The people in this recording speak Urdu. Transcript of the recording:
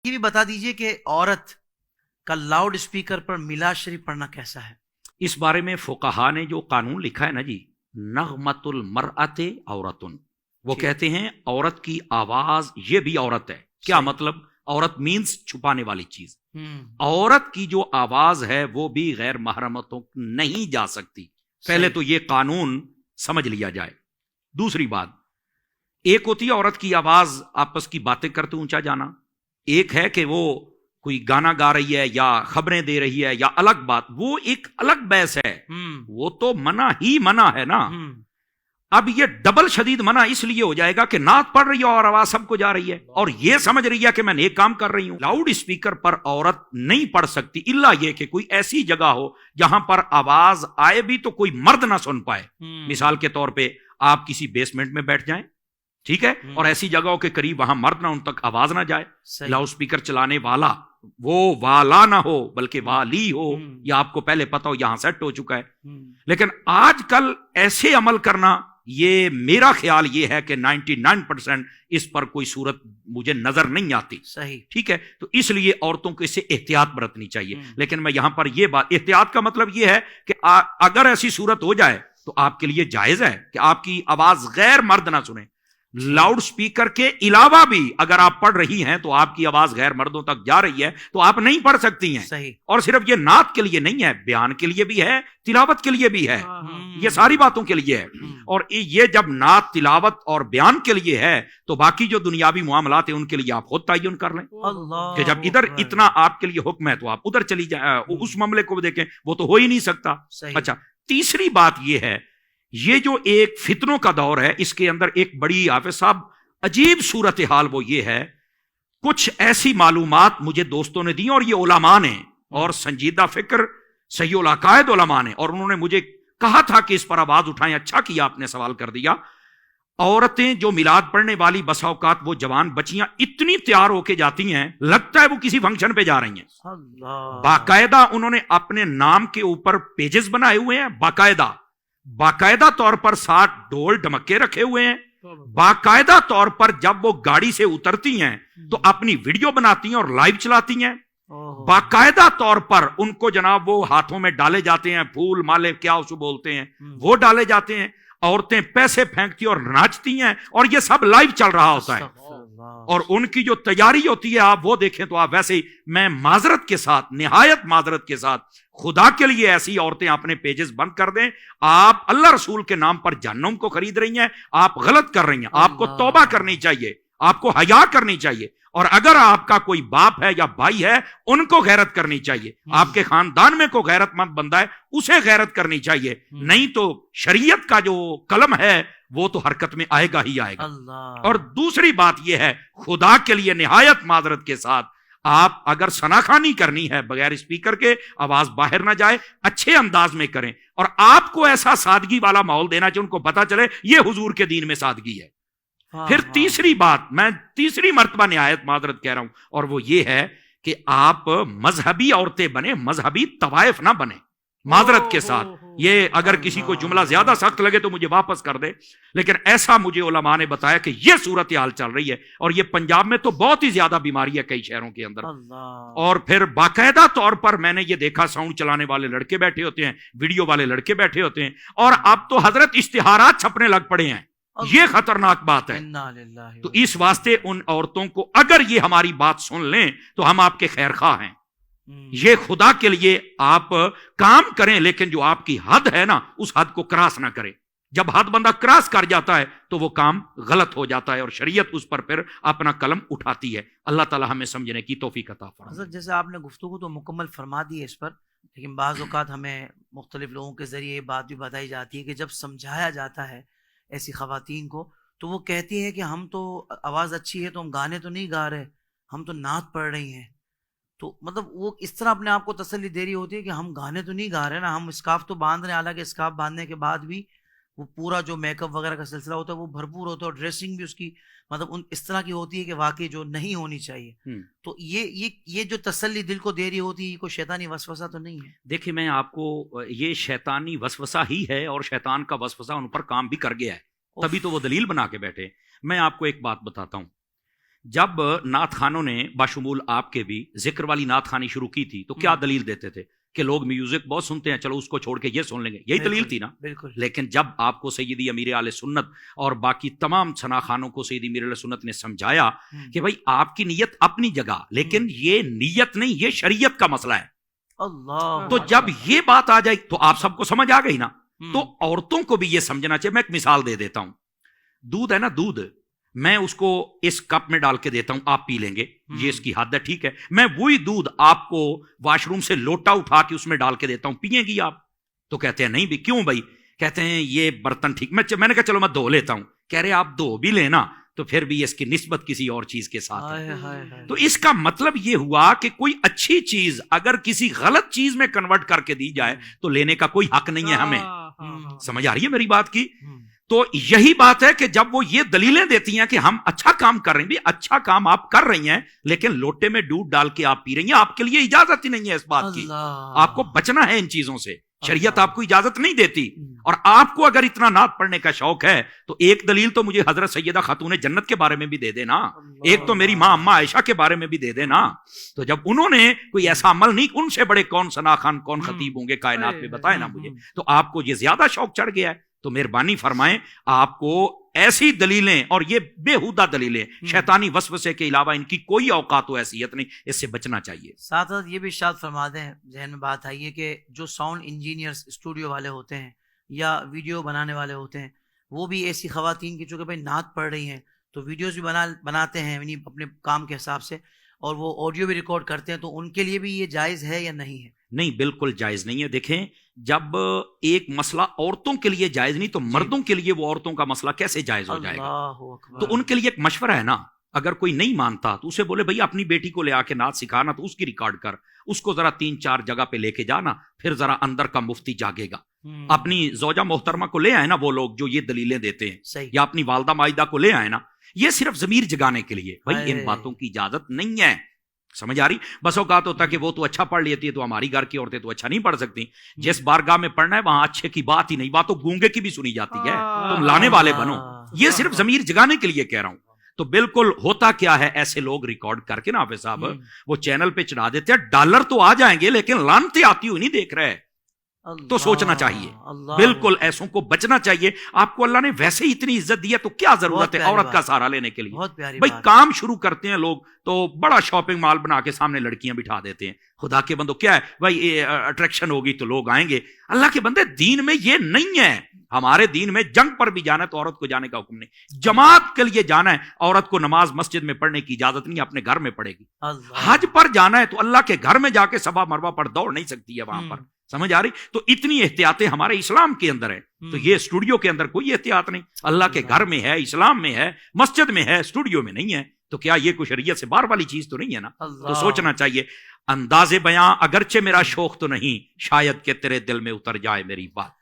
یہ بھی بتا دیجئے کہ عورت کا لاؤڈ اسپیکر پر میلاد شریف پڑھنا کیسا ہے؟ اس بارے میں فقہا نے جو قانون لکھا ہے نا جی، نغمۃ المرأۃ عورتن، وہ کہتے ہیں عورت کی آواز یہ بھی عورت ہے۔ کیا مطلب؟ عورت مینز چھپانے والی چیز۔ عورت کی جو آواز ہے وہ بھی غیر محرمتوں نہیں جا سکتی۔ پہلے تو یہ قانون سمجھ لیا جائے۔ دوسری بات، ایک ہوتی ہے عورت کی آواز آپس کی باتیں کرتے اونچا جانا، ایک ہے کہ وہ کوئی گانا گا رہی ہے یا خبریں دے رہی ہے یا الگ بات، وہ ایک الگ بحث ہے، وہ تو منع ہی منع ہے نا۔ اب یہ ڈبل شدید منع اس لیے ہو جائے گا کہ نعت پڑھ رہی ہے اور آواز سب کو جا رہی ہے اور یہ سمجھ رہی ہے کہ میں نیک کام کر رہی ہوں۔ لاؤڈ اسپیکر پر عورت نہیں پڑھ سکتی الا یہ کہ کوئی ایسی جگہ ہو جہاں پر آواز آئے بھی تو کوئی مرد نہ سن پائے۔ مثال کے طور پہ آپ کسی بیسمنٹ میں بیٹھ جائیں، ٹھیک ہے، اور ایسی جگہوں کے قریب وہاں مرد نہ، ان تک آواز نہ جائے۔ لاؤڈ اسپیکر چلانے والا وہ والا نہ ہو بلکہ والی ہو، یا آپ کو پہلے پتا ہو یہاں سیٹ ہو چکا ہے۔ لیکن آج کل ایسے عمل کرنا، یہ میرا خیال یہ ہے کہ 99% اس پر کوئی صورت مجھے نظر نہیں آتی۔ صحیح، ٹھیک ہے، تو اس لیے عورتوں کو اس سے احتیاط برتنی چاہیے۔ لیکن میں یہاں پر یہ بات، احتیاط کا مطلب یہ ہے کہ اگر ایسی صورت ہو جائے تو آپ کے لیے جائز ہے کہ آپ کی آواز غیر مرد نہ سنیں۔ لاؤڈ سپیکر کے علاوہ بھی اگر آپ پڑھ رہی ہیں تو آپ کی آواز غیر مردوں تک جا رہی ہے تو آپ نہیں پڑھ سکتی ہیں۔ صحیح، اور صرف یہ نعت کے لیے نہیں ہے، بیان کے لیے بھی ہے، تلاوت کے لیے بھی ہے، یہ ساری باتوں کے لیے ہے۔ اور یہ جب نعت، تلاوت اور بیان کے لیے ہے تو باقی جو دنیاوی معاملات ہیں ان کے لیے آپ خود تعین کر لیں کہ جب ادھر اتنا آپ کے لیے حکم ہے تو آپ ادھر چلی جائیں، اس معاملے کو دیکھیں، وہ تو ہو ہی نہیں سکتا۔ اچھا، تیسری بات یہ ہے، یہ جو ایک فتنوں کا دور ہے اس کے اندر ایک بڑی حافظ صاحب عجیب صورتحال وہ یہ ہے، کچھ ایسی معلومات مجھے دوستوں نے دی اور یہ علماء نے، اور سنجیدہ فکر صحیح العقائد علماء نے، اور انہوں نے مجھے کہا تھا کہ اس پر آواز اٹھائیں۔ اچھا کیا آپ نے سوال کر دیا۔ عورتیں جو میلاد پڑھنے والی بسا اوقات وہ جوان بچیاں اتنی تیار ہو کے جاتی ہیں لگتا ہے وہ کسی فنکشن پہ جا رہی ہیں۔ باقاعدہ انہوں نے اپنے نام کے اوپر پیجز بنائے ہوئے ہیں، باقاعدہ طور پر 60 ڈول ڈمکے رکھے ہوئے ہیں، باقاعدہ طور پر جب وہ گاڑی سے اترتی ہیں تو اپنی ویڈیو بناتی ہیں اور لائیو چلاتی ہیں، باقاعدہ طور پر ان کو جناب وہ ہاتھوں میں ڈالے جاتے ہیں پھول مالے، کیا اسے بولتے ہیں، وہ ڈالے جاتے ہیں، عورتیں پیسے پھینکتی اور ناچتی ہیں، اور یہ سب لائیو چل رہا ہوتا ہے۔ اور ان کی جو تیاری ہوتی ہے آپ وہ دیکھیں تو آپ ویسے ہی، میں معذرت کے ساتھ، نہایت معذرت کے ساتھ، خدا کے لیے ایسی عورتیں اپنے پیجز بند کر دیں۔ آپ اللہ رسول کے نام پر جہنم کو خرید رہی ہیں، آپ غلط کر رہی ہیں، آپ کو توبہ کرنی چاہیے، آپ کو حیا کرنی چاہیے، اور اگر آپ کا کوئی باپ ہے یا بھائی ہے ان کو غیرت کرنی چاہیے، آپ کے خاندان میں کوئی غیرت مند بندہ ہے اسے غیرت کرنی چاہیے، نہیں تو شریعت کا جو قلم ہے وہ تو حرکت میں آئے گا ہی آئے گا۔ اور دوسری بات یہ ہے، خدا کے لیے نہایت معذرت کے ساتھ، آپ اگر ثناخوانی کرنی ہے بغیر اسپیکر کے، آواز باہر نہ جائے، اچھے انداز میں کریں، اور آپ کو ایسا سادگی والا ماحول دینا چاہیے، ان کو پتا چلے یہ حضور کے دین میں سادگی ہے۔ پھر تیسری بات، میں تیسری مرتبہ نہایت معذرت کہہ رہا ہوں، اور وہ یہ ہے کہ آپ مذہبی عورتیں بنیں، مذہبی طوائف نہ بنیں۔ معذرت کے ساتھ، یہ اگر کسی کو جملہ زیادہ سخت لگے تو مجھے واپس کر دے، لیکن ایسا مجھے علماء نے بتایا کہ یہ صورتحال چل رہی ہے، اور یہ پنجاب میں تو بہت ہی زیادہ بیماری ہے کئی شہروں کے اندر۔ اور پھر باقاعدہ طور پر میں نے یہ دیکھا، ساؤنڈ چلانے والے لڑکے بیٹھے ہوتے ہیں، ویڈیو والے لڑکے بیٹھے ہوتے ہیں، اور اب تو حضرت اشتہارات چھپنے لگ پڑے ہیں۔ یہ خطرناک بات ہے۔ تو اس واسطے ان عورتوں کو، اگر یہ ہماری بات سن لیں تو ہم آپ کے خیر خواہ ہیں، یہ خدا کے لیے آپ کام کریں، لیکن جو آپ کی حد ہے نا اس حد کو کراس نہ کریں۔ جب حد بندہ کراس کر جاتا ہے تو وہ کام غلط ہو جاتا ہے، اور شریعت اس پر پھر اپنا قلم اٹھاتی ہے۔ اللہ تعالی ہمیں سمجھنے کی توفیق عطا فرمائے۔ حضرت جیسے آپ نے گفتگو تو مکمل فرما دی ہے اس پر، لیکن بعض اوقات ہمیں مختلف لوگوں کے ذریعے یہ بات بھی بتائی جاتی ہے کہ جب سمجھایا جاتا ہے ایسی خواتین کو تو وہ کہتی ہیں کہ ہم تو آواز اچھی ہے تو ہم گانے تو نہیں گا رہے، ہم تو نعت پڑھ رہی ہیں۔ تو مطلب وہ اس طرح اپنے آپ کو تسلی دے رہی ہوتی ہے کہ ہم گانے تو نہیں گا رہے نا، ہم اسکارف تو باندھ رہے ہیں، حالانکہ اسکارف باندھنے کے بعد بھی وہ پورا جو میک اپ وغیرہ کا سلسلہ ہوتا ہے وہ بھرپور ہوتا ہے، اور ڈریسنگ بھی اس کی مطلب اس طرح کی ہوتی ہے کہ واقعی جو نہیں ہونی چاہیے۔ تو یہ جو تسلی دل کو دے رہی ہوتی ہے، یہ کوئی شیطانی وسوسہ تو نہیں ہے؟ دیکھیں، میں آپ کو، یہ شیطانی وسوسہ ہی ہے، اور شیطان کا وسوسہ ان پر کام بھی کر گیا ہے، تبھی تو وہ دلیل بنا کے بیٹھے۔ میں آپ کو ایک بات بتاتا ہوں، جب نعت خانوں نے باشمول آپ کے بھی ذکر والی نعت خانی شروع کی تھی تو کیا دلیل دیتے تھے کہ لوگ میوزک بہت سنتے ہیں، چلو اس کو چھوڑ کے یہ سن لیں گے، یہی دلیل تھی نا؟ بالکل. لیکن جب آپ کو سیدی امیر اہل سنت اور باقی تمام ثنا خانوں کو سیدی امیر اہل سنت نے سمجھایا کہ بھائی آپ کی نیت اپنی جگہ، لیکن یہ نیت نہیں، یہ شریعت کا مسئلہ ہے. اللہ. تو جب یہ بات آ جائے تو آپ سب کو سمجھ آ گئی نا. تو عورتوں کو بھی یہ سمجھنا چاہیے. میں ایک مثال دے دیتا ہوں. دودھ ہے نا، دودھ میں اس کو اس کپ میں ڈال کے دیتا ہوں، آپ پی لیں گے، یہ اس کی حد ہے، ٹھیک ہے. میں وہی دودھ آپ کو واش روم سے لوٹا اٹھا کے اس میں ڈال کے دیتا ہوں، پیئیں گی آپ؟ تو کہتے ہیں نہیں بھی. کیوں بھائی؟ کہتے ہیں یہ برتن ٹھیک. میں نے کہا چلو میں دھو لیتا ہوں. کہہ رہے آپ دھو بھی لینا تو پھر بھی اس کی نسبت کسی اور چیز کے ساتھ ہے. تو اس کا مطلب یہ ہوا کہ کوئی اچھی چیز اگر کسی غلط چیز میں کنورٹ کر کے دی جائے تو لینے کا کوئی حق نہیں ہے ہمیں. سمجھ آ رہی ہے میری بات کی؟ تو یہی بات ہے کہ جب وہ یہ دلیلیں دیتی ہیں کہ ہم اچھا کام کر رہے ہیں، بھی اچھا کام آپ کر رہی ہیں لیکن لوٹے میں دودھ ڈال کے آپ پی رہی ہیں، آپ کے لیے اجازت ہی نہیں ہے اس بات کی. آپ کو بچنا ہے ان چیزوں سے، شریعت آپ کو اجازت نہیں دیتی. اور آپ کو اگر اتنا نعت پڑھنے کا شوق ہے تو ایک دلیل تو مجھے حضرت سیدہ خاتون جنت کے بارے میں بھی دے دینا، ایک تو میری ماں اماں عائشہ کے بارے میں بھی دے دینا. تو جب انہوں نے کوئی ایسا عمل نہیں، ان سے بڑے کون ثنا خان، کون خطیب ہوں گے کائنات میں، بتائے نا مجھے. تو آپ کو یہ زیادہ شوق چڑھ گیا ہے تو مہربانی فرمائیں آپ کو ایسی دلیلیں اور یہ بےہودہ دلیلیں شیطانی وسوسے کے علاوہ ان کی کوئی اوقات و حیثیت نہیں، اس سے بچنا چاہیے. ساتھ ساتھ یہ بھی ارشاد فرما دیں، ذہن میں بات آئی ہے کہ جو ساؤنڈ انجینئرز اسٹوڈیو والے ہوتے ہیں یا ویڈیو بنانے والے ہوتے ہیں، وہ بھی ایسی خواتین کی چونکہ بھائی نعت پڑھ رہی ہیں تو ویڈیوز بھی بناتے ہیں یعنی اپنے کام کے حساب سے، اور وہ آڈیو بھی ریکارڈ کرتے ہیں، تو ان کے لیے بھی یہ جائز ہے یا نہیں ہے؟ نہیں، بالکل جائز نہیں ہے. دیکھیں جب ایک مسئلہ عورتوں کے لیے جائز نہیں تو مردوں کے لیے وہ عورتوں کا مسئلہ کیسے جائز ہو جائے گا؟ تو ان کے لیے ایک مشورہ ہے نا، اگر کوئی نہیں مانتا تو اسے بولے بھائی اپنی بیٹی کو لے آ کے نعت سکھانا، تو اس کی ریکارڈ کر، اس کو ذرا 3-4 جگہ پہ لے کے جانا، پھر ذرا اندر کا مفتی جاگے گا. اپنی زوجہ محترمہ کو لے آئے نا وہ لوگ جو یہ دلیلیں دیتے ہیں، یا اپنی والدہ ماجدہ کو لے آئے نا، یہ صرف ضمیر جگانے کے لیے. بھائی ان باتوں کی اجازت نہیں ہے. سمجھ آ رہی؟ بس اوقات ہوتا کہ وہ تو اچھا پڑھ لیتی ہے تو ہماری گھر کی عورتیں تو اچھا نہیں پڑھ سکتی. جس بارگاہ میں پڑھنا ہے وہاں اچھے کی بات ہی نہیں، بات تو گونگے کی بھی سنی جاتی ہے. تم لانے والے بنو. یہ صرف ضمیر جگانے کے لیے کہہ رہا ہوں. تو بالکل ہوتا کیا ہے، ایسے لوگ ریکارڈ کر کے نا حافظ صاحب وہ چینل پہ چڑھا دیتے ہیں. ڈالر تو آ جائیں گے لیکن لعنتیں آتی ہوئی نہیں دیکھ رہے. تو سوچنا چاہیے، بالکل ایسوں کو بچنا چاہیے. آپ کو اللہ نے ویسے ہی اتنی عزت دی ہے تو کیا ضرورت ہے عورت کا سہارا لینے کے لیے؟ بھائی کام شروع کرتے ہیں لوگ تو بڑا شاپنگ مال بنا کے سامنے لڑکیاں بٹھا دیتے ہیں. خدا کے بندو کیا ہے بھائی اٹریکشن ہوگی تو لوگ آئیں گے. اللہ کے بندے دین میں یہ نہیں ہے. ہمارے دین میں جنگ پر بھی جانا ہے تو عورت کو جانے کا حکم نہیں. جماعت کے لیے جانا ہے، عورت کو نماز مسجد میں پڑھنے کی اجازت نہیں، اپنے گھر میں پڑھے گی. حج پر جانا ہے تو اللہ کے گھر میں جا کے صفا مروہ پر دوڑ نہیں سکتی ہے وہاں پر. سمجھ آ رہی؟ تو اتنی احتیاطیں ہمارے اسلام کے اندر ہے. تو یہ اسٹوڈیو کے اندر کوئی احتیاط نہیں. اللہ کے گھر میں ہے، اسلام میں ہے، مسجد میں ہے، اسٹوڈیو میں نہیں ہے. تو کیا یہ کوئی شریعت سے باہر والی چیز تو نہیں ہے نا؟ تو سوچنا چاہیے. انداز بیاں اگرچہ میرا شوق تو نہیں، شاید کہ تیرے دل میں اتر جائے میری بات.